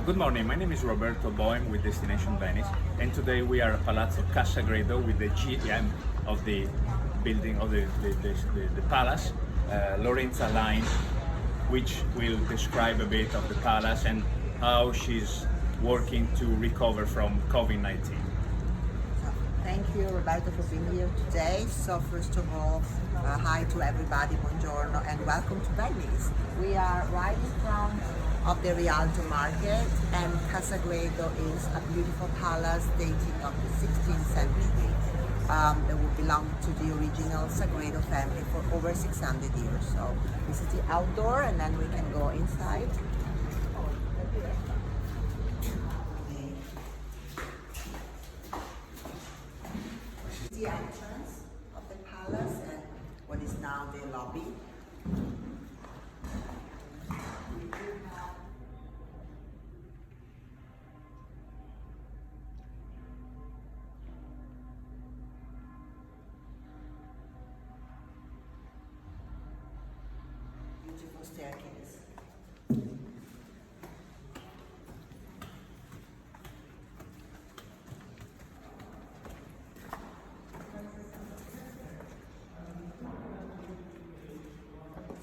Good morning, my name is Roberto with Destination Venice, and today we are at Palazzo Cannaregio with the GM of the building of the palace, Lorenza Line, which will describe a bit of the palace and how she's working to recover from COVID-19. Thank you, Roberto, for being here today. So first of all, hi to everybody, buongiorno, and welcome to Venice. We are right in front of the Rialto market, and Cannaregio is a beautiful palace dating of the 16th century that would belong to the original Sagredo family for over 600 years. So this is the outdoor, and then we can go inside. The entrance of the palace and what is now the lobby. We do have beautiful staircase.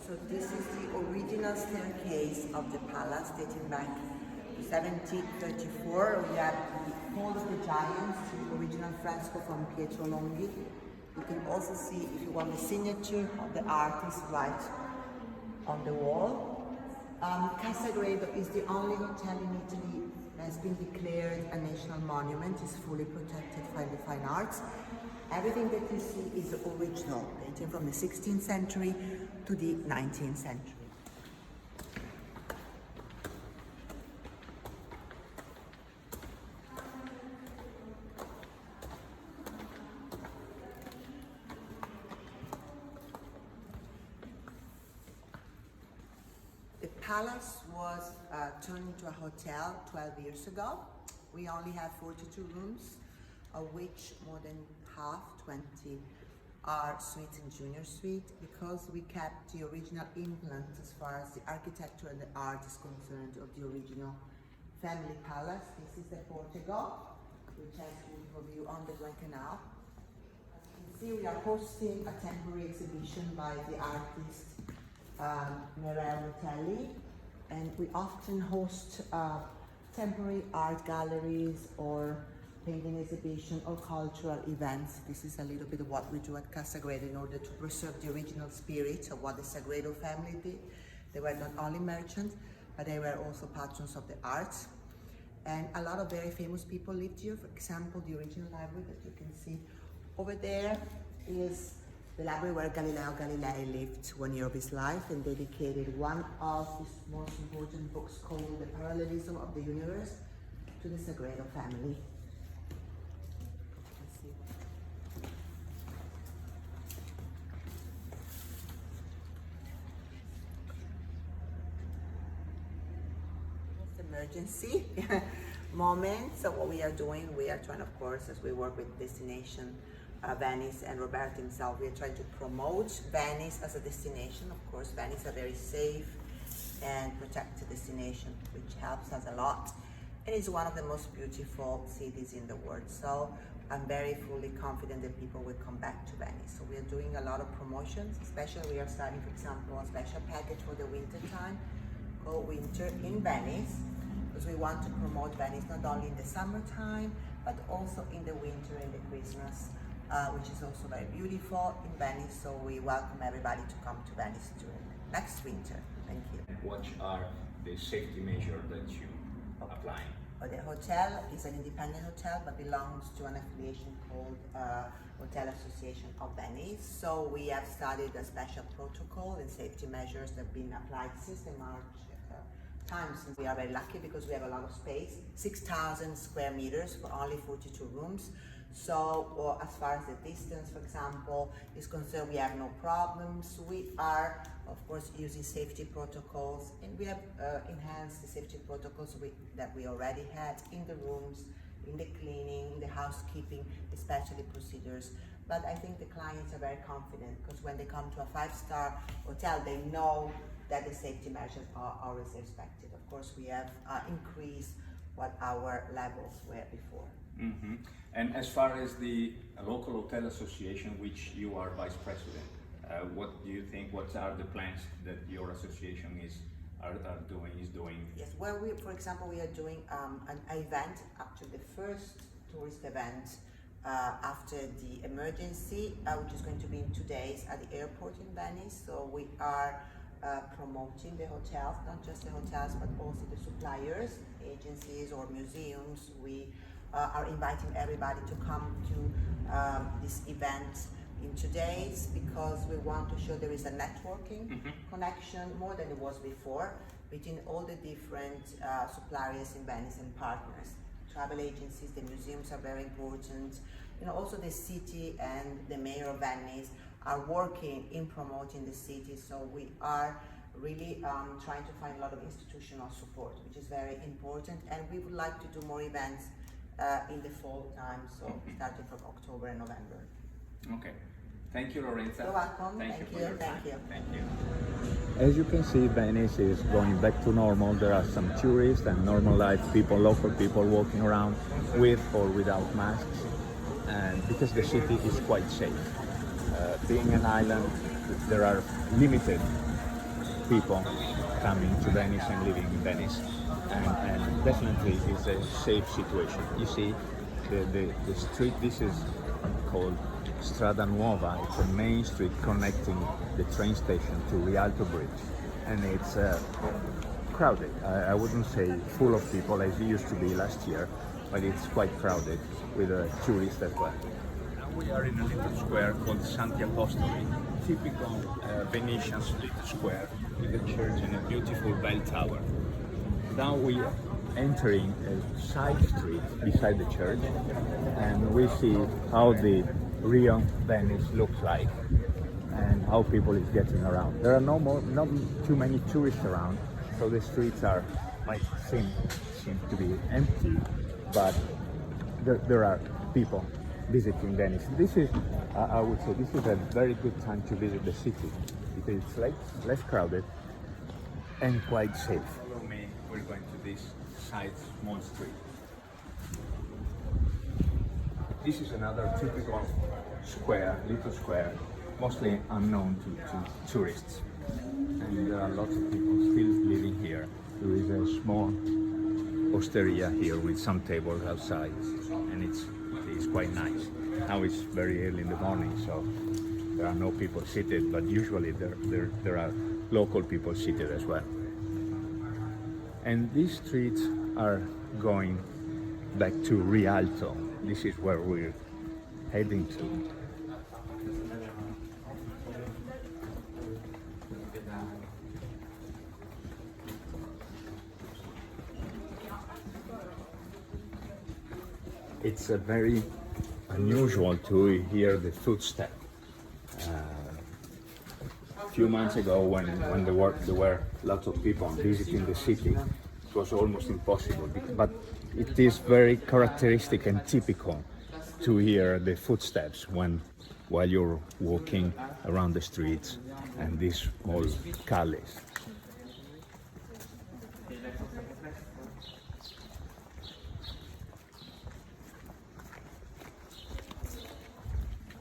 So this is the original staircase of the palace dating back to 1734. We have the Hall of the Giants, the original fresco from Pietro Longhi. You can also see, if you want, the signature of the artist right on the wall. Cannaregio is the only hotel in Italy that has been declared a national monument. It's fully protected by the fine arts. Everything that you see is original, dating from the 16th century to the 19th century. The palace was turned into a hotel 12 years ago. We only have 42 rooms, of which more than half, 20, are suites and junior suite, because we kept the original implant as far as the architecture and the art is concerned of the original family palace. This is the Portico, which has a beautiful view on the Grand Canal. As you can see, we are hosting a temporary exhibition by the artist Roberto, and we often host temporary art galleries or painting exhibition or cultural events. This is a little bit of what we do at Cannaregio in order to preserve the original spirit of what the Sagredo family did. They were not only merchants, but they were also patrons of the arts. And a lot of very famous people lived here. For example, the original library that you can see over there is the library where Galileo Galilei lived 1 year of his life and dedicated one of his most important books called The Parallelism of the Universe to the Sagredo family. Emergency moment. So what we are doing, we are trying, of course, as we work with Destination Venice and Roberto himself, we are trying to promote Venice as a destination. Of course, Venice is a very safe and protected destination, which helps us a lot. It is one of the most beautiful cities in the world. So I'm very fully confident that people will come back to Venice. So we are doing a lot of promotions, especially we are starting, for example, a special package for the winter time called Winter in Venice, because we want to promote Venice not only in the summertime, but also in the winter and the Christmas, which is also very beautiful in Venice. So we welcome everybody to come to Venice during next winter. Thank you. What are the safety measures that you apply? The hotel is an independent hotel, but belongs to an affiliation called Hotel Association of Venice. So we have started a special protocol and safety measures that have been applied since the March time. Since we are very lucky because we have a lot of space, 6,000 square meters for only 42 rooms. So as far as the distance, for example, is concerned, we have no problems. We are, of course, using safety protocols, and we have enhanced the safety protocols that we already had in the rooms, in the cleaning, in the housekeeping, especially procedures. But I think the clients are very confident because when they come to a 5-star hotel, they know that the safety measures are always respected. Of course, we have increased what our levels were before. Mm-hmm. And as far as the local hotel association, which you are vice president, what do you think? What are the plans that your association is doing? Yes. Well, for example, we are doing an event, actually the first tourist event after the emergency, which is going to be in 2 days at the airport in Venice. So we are promoting the hotels, not just the hotels, but also the suppliers, agencies or museums. We are inviting everybody to come to this event in 2 days, because we want to show there is a networking connection more than it was before between all the different suppliers in Venice and partners. Travel agencies, the museums are very important. You know, also the city and the mayor of Venice are working in promoting the city. So we are really trying to find a lot of institutional support, which is very important. And we would like to do more events in the fall time, so starting from October and November. Okay. Thank you, Lorenza. You're welcome. Thank you for your time. Thank you. As you can see, Venice is going back to normal. There are some tourists and normal life people, local people walking around with or without masks, and because the city is quite safe. Being an island, there are limited people coming to Venice and living in Venice, and definitely it's a safe situation. You see, the street, this is called Strada Nuova. It's a main street connecting the train station to Rialto Bridge, and it's crowded. I wouldn't say full of people as it used to be last year, but it's quite crowded with tourists as well. Now we are in a little square called Santi Apostoli, typical Venetian little square with a church and a beautiful bell tower. Now we are entering a side street beside the church, and we see how the real Venice looks like and how people is getting around. There are not too many tourists around, so the streets might seem to be empty, but there are people visiting Venice. This is, I would say, this is a very good time to visit the city because it's less crowded and quite safe. Follow me. We're going to this side small street. This is another typical square, little square, mostly unknown to tourists. And there are lots of people still living here. There is a small osteria here with some tables outside, and it's quite nice. Now it's very early in the morning, so there are no people seated, but usually there are local people seated as well. And these streets are going back to Rialto. This is where we're heading to. It's a very unusual to hear the footstep. A few months ago, when there were lots of people visiting the city, it was almost impossible. But it is very characteristic and typical to hear the footsteps while you're walking around the streets and these small calles.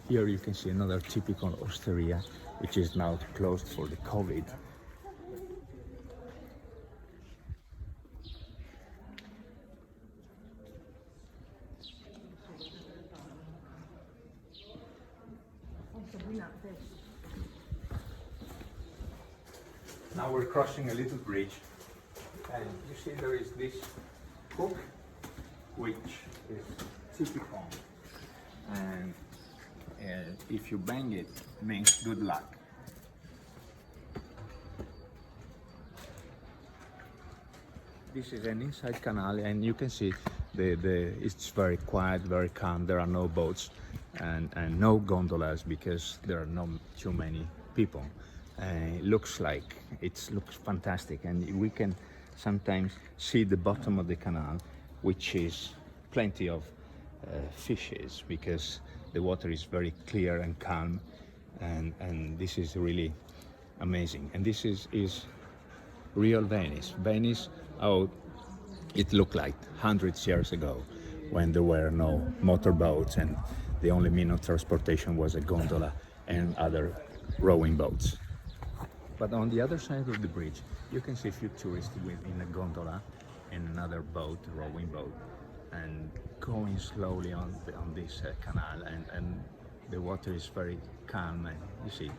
Here you can see another typical osteria, which is now closed for the COVID. Now we're crossing a little bridge, and you see there is this hook, which is typical, and if you bang it, means good luck. This is an inside canal, and you can see it's very quiet, very calm. There are no boats and no gondolas because there are not too many people. It looks fantastic, and we can sometimes see the bottom of the canal, which is plenty of fishes because the water is very clear and calm, and this is really amazing. And this is real Venice. Venice, oh, it looked like hundreds years ago when there were no motorboats and the only mean of transportation was a gondola and other rowing boats. But on the other side of the bridge, you can see a few tourists in a gondola and another boat, rowing boat, and going slowly on this canal. And the water is very calm. And you see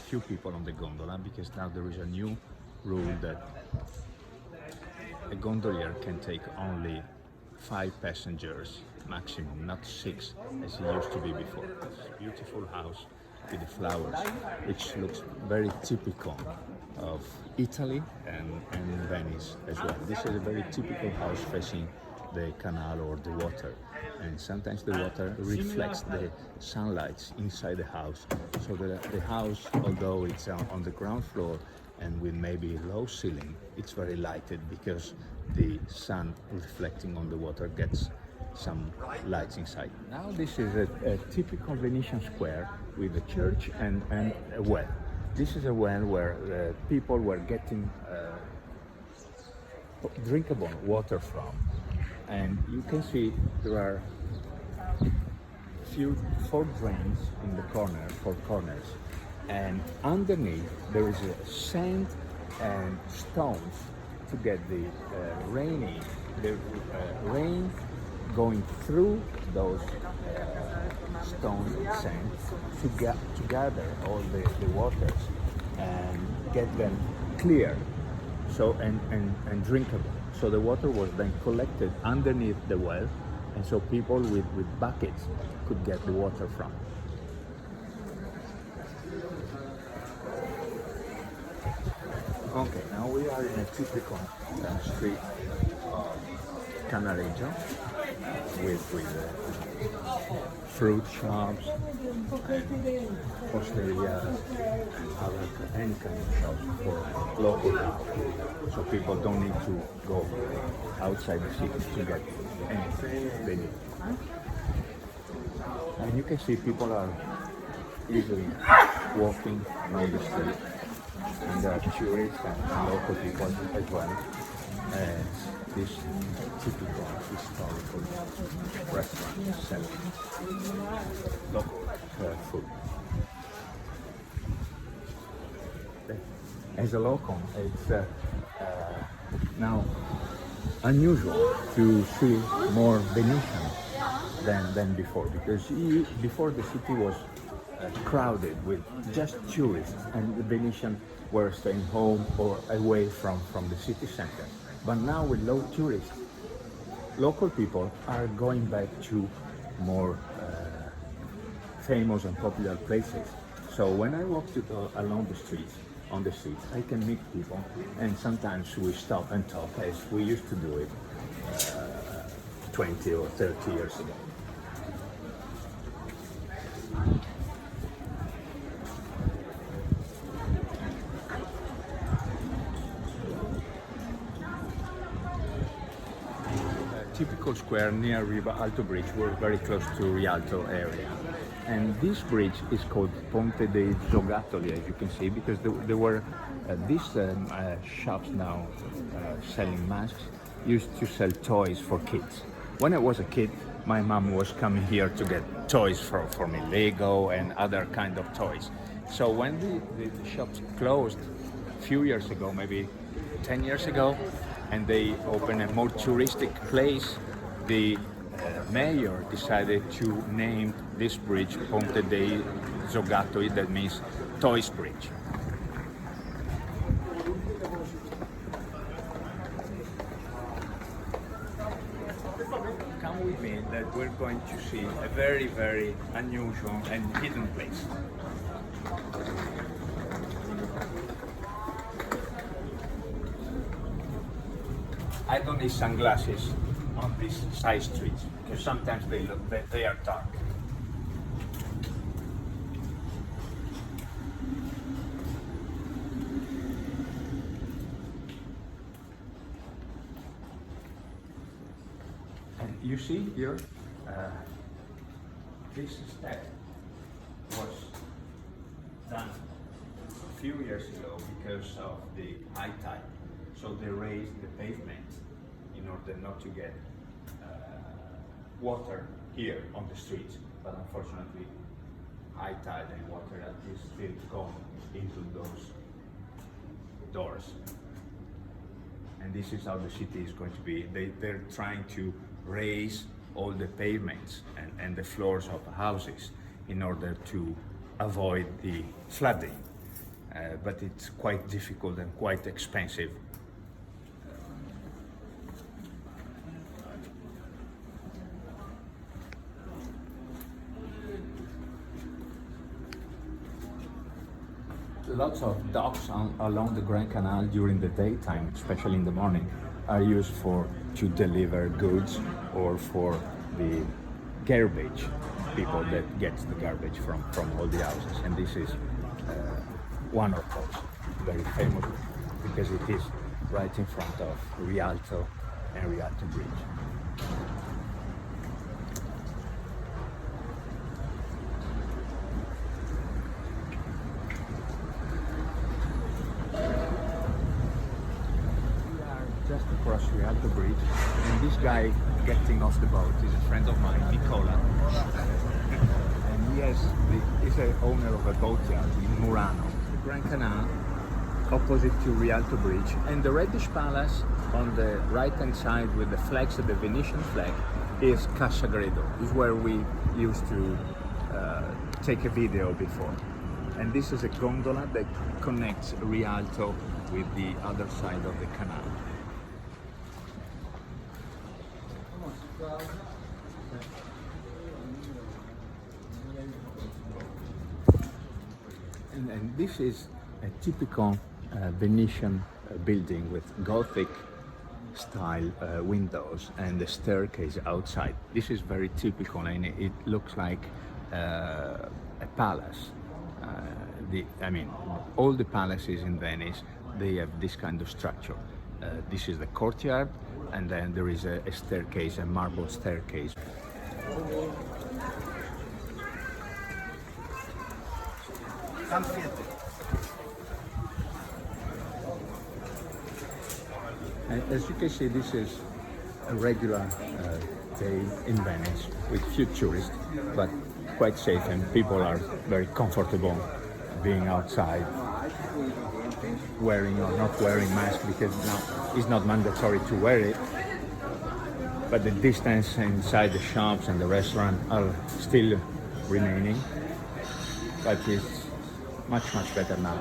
few people on the gondola because now there is a new rule that a gondolier can take only 5 passengers maximum, not 6 as it used to be before. It's a beautiful house with the flowers, which looks very typical of Italy and Venice as well. This is a very typical house facing the canal or the water, and sometimes the water reflects the sunlight inside the house, so that the house, although it's on the ground floor and with maybe low ceiling, it's very lighted because the sun reflecting on the water gets some lights inside. Now this is a typical Venetian square with a church and a well. This is a well where people were getting drinkable water from, and you can see there are 4 drains in the corner, 4 corners, and underneath there is a sand and stones to get the rain going through those stone sand to gather all the waters and get them clear, so and drinkable. So the water was then collected underneath the well, and so people with buckets could get the water from. Okay, now we are in a typical street of Cannaregio with fruit shops and posterias and other any kind of shops for local people. So people don't need to go outside the city to get anything they need. And you can see people are easily walking on the street, and there are tourists and local people as well as this typical historical restaurant selling local food. As a local, it's now unusual to see more Venetian than before, because before the city was crowded with just tourists, and the Venetians were staying home or away from the city center. But now with low tourists, local people are going back to more famous and popular places. So when I walk along the streets, on the streets, I can meet people, and sometimes we stop and talk as we used to do it 20 or 30 years ago. Typical square near Riva Alto Bridge. We're very close to Rialto area, and this bridge is called Ponte dei Giocattoli, as you can see, because there were these shops now selling masks used to sell toys for kids. When I was a kid, my mom was coming here to get toys for me, Lego and other kind of toys. So when the shops closed a few years ago, maybe 10 years ago, and they opened a more touristic place, the mayor decided to name this bridge Ponte dei Giocattoli, that means Toys Bridge. Come with me, that we're going to see a very, very unusual and hidden place. I don't need sunglasses on these side streets because sometimes they are dark. And you see here, this step was done few years ago, because of the high tide, so they raised the pavement in order not to get water here on the streets. But unfortunately, high tide and water is still going into those doors. And this is how the city is going to be. They're trying to raise all the pavements and the floors of the houses in order to avoid the flooding. But it's quite difficult and quite expensive. Lots of docks along the Grand Canal during the daytime, especially in the morning, are used to deliver goods or for the garbage, people that gets the garbage from all the houses. And this is one of those, very famous, because it is right in front of Rialto and Rialto Bridge. Just across Rialto Bridge, and this guy getting off the boat is a friend of mine, Nicola, and he's the owner of a boatyard in Murano, the Grand Canal, opposite to Rialto Bridge, and the reddish palace on the right hand side with the flags, the Venetian flag, is Cannaregio, is where we used to take a video before. And this is a gondola that connects Rialto with the other side of the canal. And this is a typical Venetian building with Gothic style windows and the staircase outside. This is very typical, and it looks like a palace. All the palaces in Venice, they have this kind of structure. This is the courtyard, and then there is a staircase, a marble staircase. And as you can see, this is a regular day in Venice with few tourists, but quite safe, and people are very comfortable being outside, wearing or not wearing masks, because now it's not mandatory to wear it, but the distance inside the shops and the restaurant are still remaining, but it's much better now.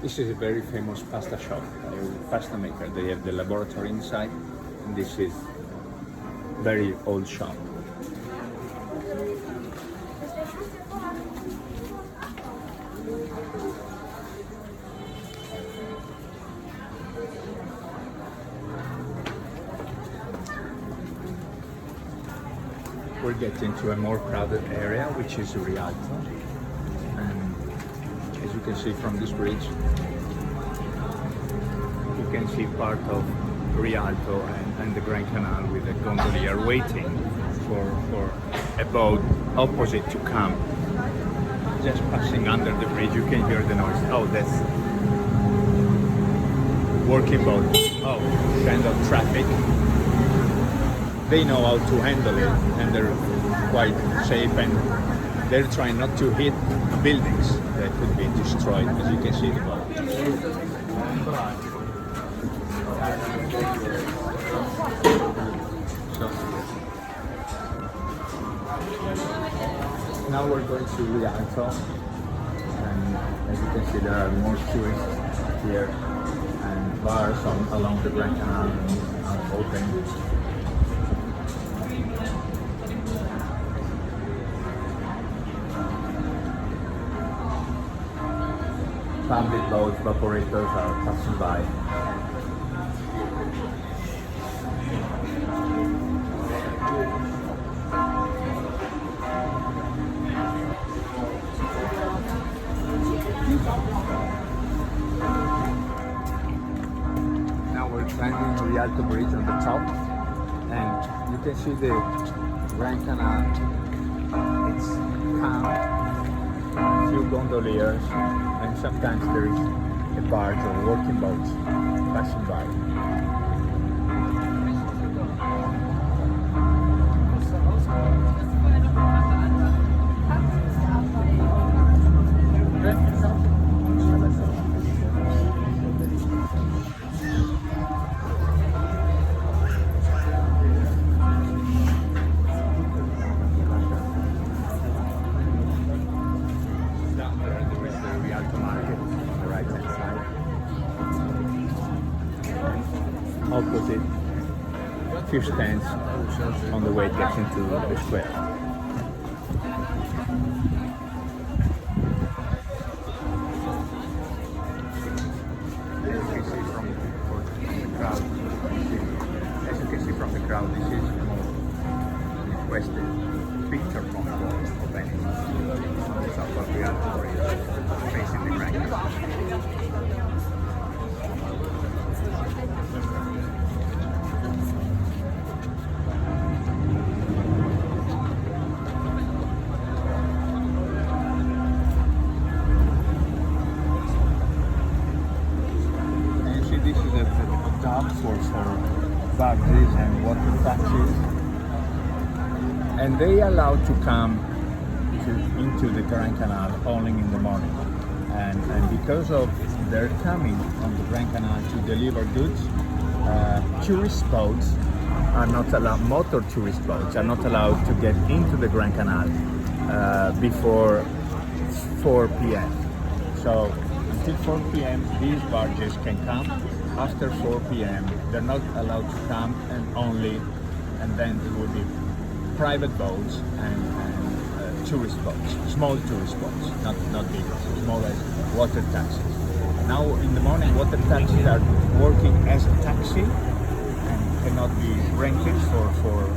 This is a very famous pasta shop, a pasta maker. They have the laboratory inside, and this is very old shop. We're getting to a more crowded area, which is Rialto. And as you can see from this bridge, you can see part of Rialto and the Grand Canal with the gondolier waiting for a boat opposite to come. Just passing under the bridge, you can hear the noise. Oh, that's working boat. Oh, kind of traffic. They know how to handle it, and they're quite safe, and they're trying not to hit buildings that could be destroyed, as you can see the boat. So, now we're going to Rialto, and as you can see, there are more tourists here, and bars along the Grand Canal are open. Public boats, operators are passing by. Now we're climbing Rialto Bridge on the top, and you can see the Grand Canal. It's few gondoliers, and sometimes there is a barge or working boats passing by. Down there is the Rialto market on the right hand side. Opposite, few stands on the way it gets into the square. As you can see from the crowd, this is the most requested picture point of Venice. On top of the altar, facing the Grand Canal. And you see, this is a dock for barges and water taxis, and they allow to come into the Grand Canal only in the morning, and because of their coming on the Grand Canal to deliver goods, tourist boats are not allowed, motor tourist boats are not allowed to get into the Grand Canal before 4 p.m. So until 4 p.m. these barges can come. After 4 p.m. they're not allowed to come, and then it will be private boats and tourist boats, small tourist boats, not big ones, small as water taxis. Now in the morning, water taxis are working as a taxi and cannot be rented for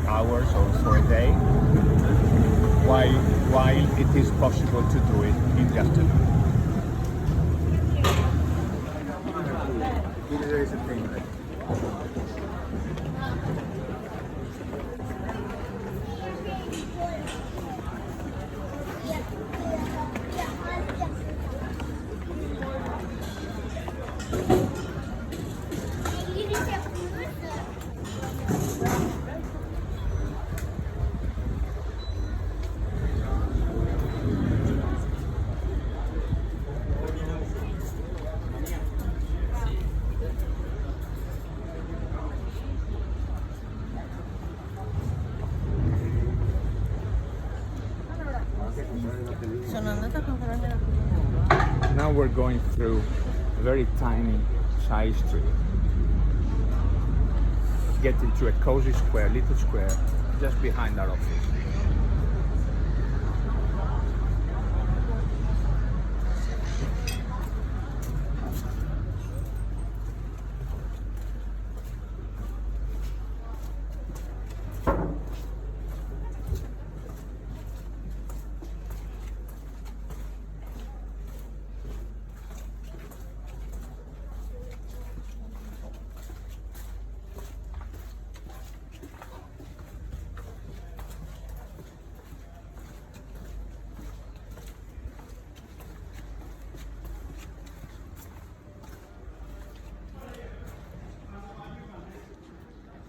hours or for a day, while it is possible to do it in the afternoon. There is a thing like now we're going through a very tiny side street, get into a cozy square, little square, just behind our office.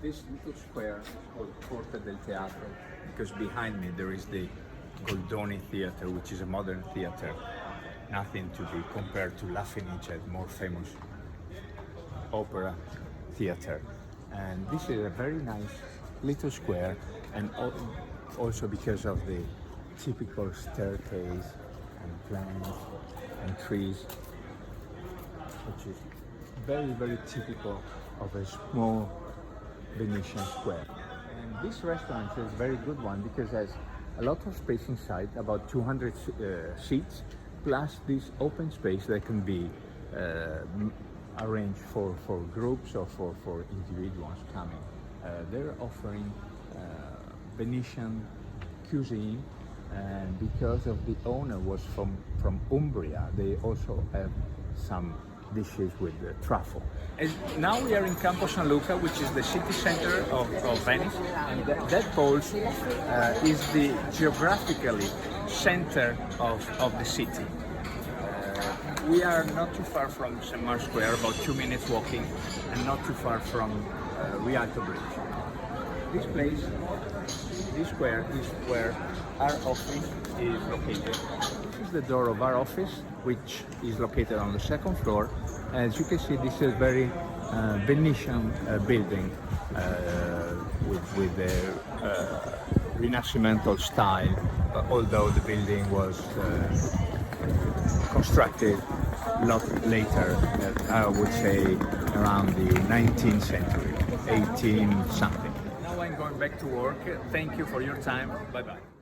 This little square is called Porta del Teatro because behind me there is the Goldoni Theatre, which is a modern theatre, nothing to be compared to La Fenice, the more famous opera theatre. And this is a very nice little square, and also because of the typical staircase and plants and trees, which is very, very typical of a small Venetian square. And this restaurant is a very good one because it has a lot of space inside, about 200 seats, plus this open space that can be arranged for groups or for individuals coming. They're offering Venetian cuisine, and because of the owner was from Umbria, they also have some dishes with truffle. And now we are in Campo San Luca, which is the city center of Venice, and that pole is the geographically center of the city. We are not too far from St. Mark's Square, about 2 minutes walking, and not too far from Rialto Bridge. This place, this square, is where our office is located. This is the door of our office, which is located on the second floor. As you can see, this is a very Venetian building with the Rinascimental style, although the building was constructed a lot later, I would say around the 19th century, 18 something. Now I'm going back to work. Thank you for your time. Bye bye.